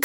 Hi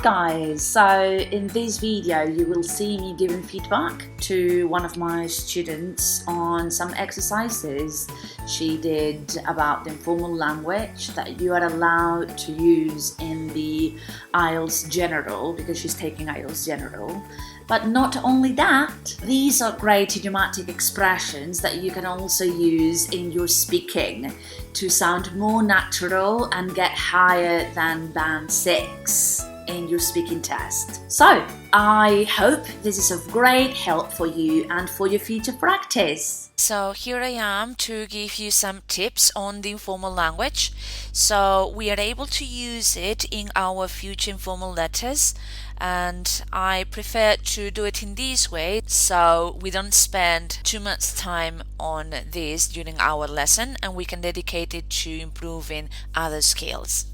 guys, so in this video you will see me giving feedback to one of my students on some exercises she did about the informal language that you are allowed to use in the IELTS General, because she's taking IELTS General. But not only that, these are great idiomatic expressions that you can also use in your speaking to sound more natural and get higher than band 6 in your speaking test. So I hope this is of great help for you and for your future practice. So here I am to give you some tips on the informal language. So we are able to use it in our future informal letters, and I prefer to do it in this way so we don't spend too much time on this during our lesson and we can dedicate it to improving other skills.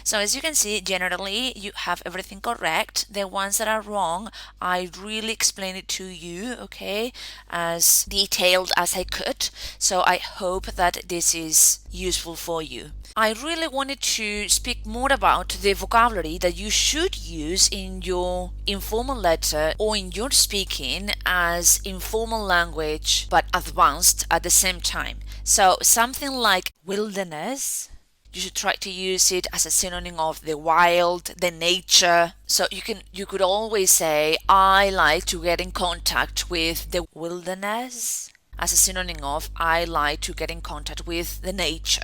So as you can see, generally you have everything correct. The ones that are wrong, I really explained it to you, okay, as detailed as I could. So I hope that this is useful for you. I really wanted to speak more about the vocabulary that you should use in your informal letter or in your speaking as informal language but advanced at the same time. So something like wilderness, you should try to use it as a synonym of the wild, the nature. So you could always say, I like to get in contact with the wilderness, as a synonym of I like to get in contact with the nature.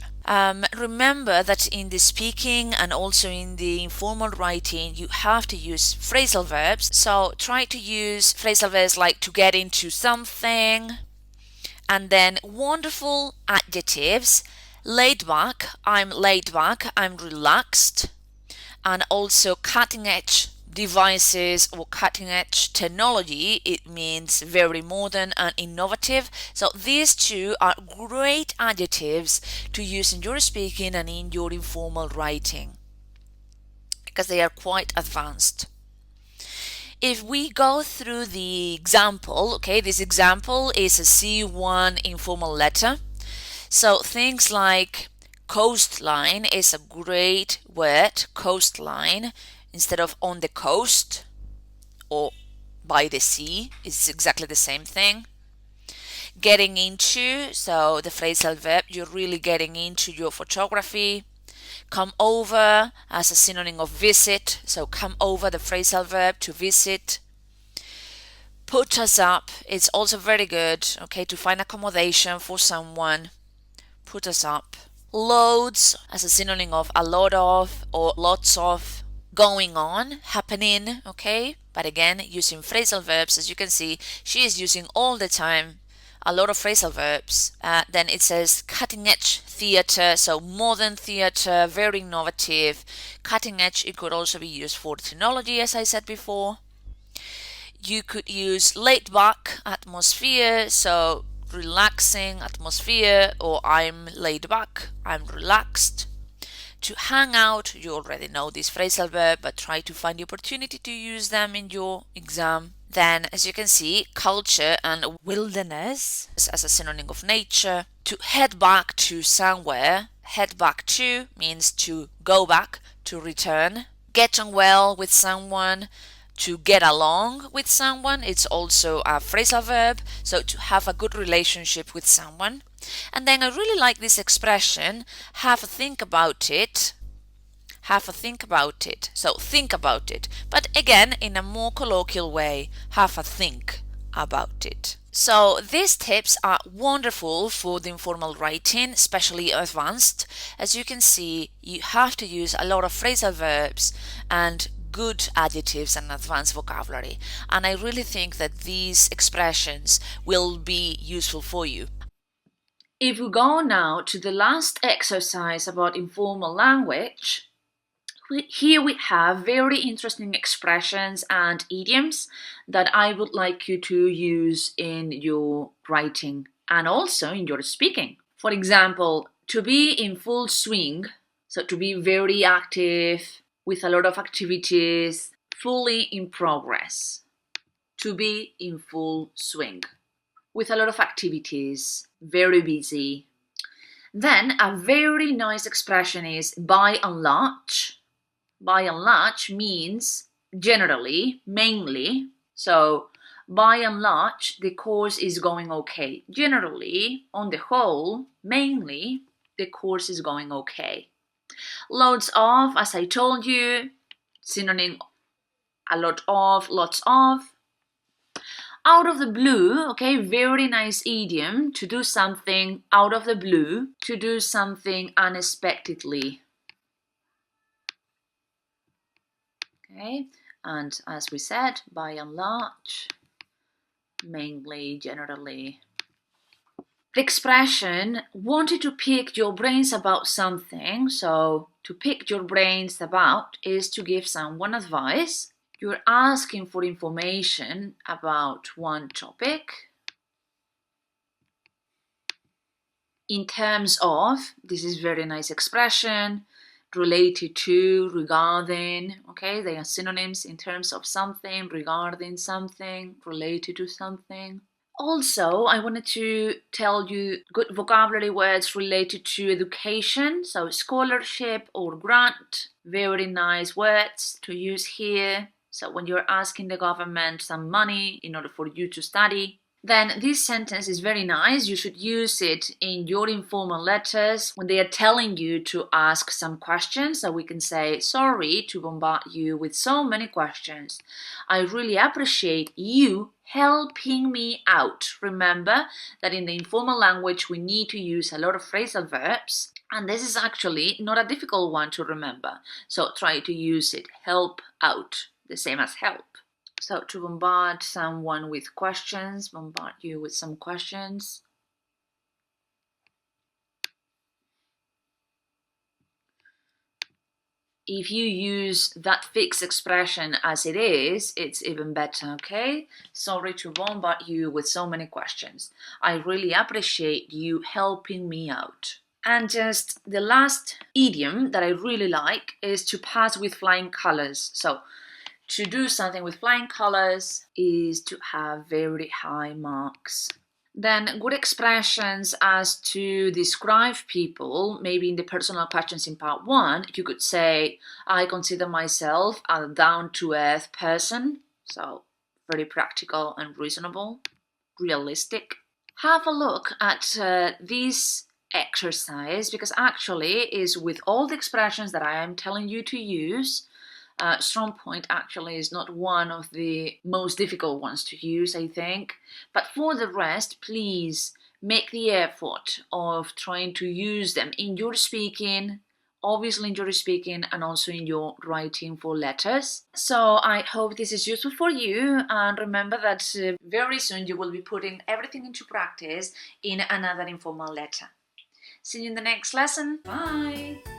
Remember that in the speaking and also in the informal writing, you have to use phrasal verbs. So try to use phrasal verbs like to get into something, and then wonderful adjectives. Laid back, I'm relaxed, and also cutting edge devices or cutting edge technology, it means very modern and innovative. So these two are great adjectives to use in your speaking and in your informal writing because they are quite advanced. If we go through the example, okay, this example is a C1 informal letter. So things like coastline is a great word, coastline, instead of on the coast or by the sea, it's exactly the same thing. Getting into, so the phrasal verb, you're really getting into your photography. Come over as a synonym of visit, so come over, the phrasal verb, to visit. Put us up, it's also very good, okay, to find accommodation for someone. Put us up. Loads as a synonym of a lot of or lots of. Going on, happening, okay? But again, using phrasal verbs, as you can see, she is using all the time a lot of phrasal verbs. Then it says cutting edge theater, so modern theater, very innovative. Cutting edge, it could also be used for technology, as I said before. You could use laid back atmosphere, so relaxing atmosphere, or I'm laid back, I'm relaxed. To hang out, you already know this phrasal verb, but try to find the opportunity to use them in your exam. Then, as you can see, culture and wilderness as a synonym of nature. To head back to somewhere, head back to means to go back, to return. Get on well with someone, to get along with someone, it's also a phrasal verb, so to have a good relationship with someone. And then I really like this expression, have a think about it. Have a think about it. So think about it, but again in a more colloquial way, have a think about it. So these tips are wonderful for the informal writing, especially advanced. As you can see, you have to use a lot of phrasal verbs and good adjectives and advanced vocabulary, and I really think that these expressions will be useful for you. If we go now to the last exercise about informal language, here we have very interesting expressions and idioms that I would like you to use in your writing and also in your speaking. For example, to be in full swing, so to be very active, with a lot of activities, fully in progress, to be in full swing, with a lot of activities, very busy. Then a very nice expression is by and large. By and large means generally, mainly. So by and large, the course is going okay. Generally, on the whole, mainly, the course is going okay. Loads of, as I told you, synonym a lot of, lots of. Out of the blue, okay, very nice idiom, to do something out of the blue, to do something unexpectedly. Okay, and as we said, by and large, mainly, generally. The expression wanted to pick your brains about something, so to pick your brains about is to give someone advice. You're asking for information about one topic. In terms of, this is very nice expression, related to, regarding, okay, they are synonyms in terms of something, regarding something, related to something. Also, I wanted to tell you good vocabulary words related to education, so scholarship or grant, very nice words to use here. So when you're asking the government some money in order for you to study, then this sentence is very nice. You should use it in your informal letters when they are telling you to ask some questions. So we can say, sorry to bombard you with so many questions. I really appreciate you helping me out. Remember that in the informal language we need to use a lot of phrasal verbs, and this is actually not a difficult one to remember. So try to use it. Help out, the same as help. So to bombard someone with questions, bombard you with some questions. If you use that fixed expression as it is, it's even better, okay? Sorry to bombard you with so many questions. I really appreciate you helping me out. And just the last idiom that I really like is to pass with flying colors. So to do something with flying colors is to have very high marks. Then good expressions as to describe people, maybe in the personal questions in part 1, you could say, I consider myself a down-to-earth person. So very practical and reasonable, realistic. Have a look at this exercise, because actually is with all the expressions that I am telling you to use. Strong point actually is not one of the most difficult ones to use, I think. But for the rest, please make the effort of trying to use them in your speaking, obviously in your speaking and also in your writing for letters. So I hope this is useful for you, and remember that very soon you will be putting everything into practice in another informal letter. See you in the next lesson. Bye!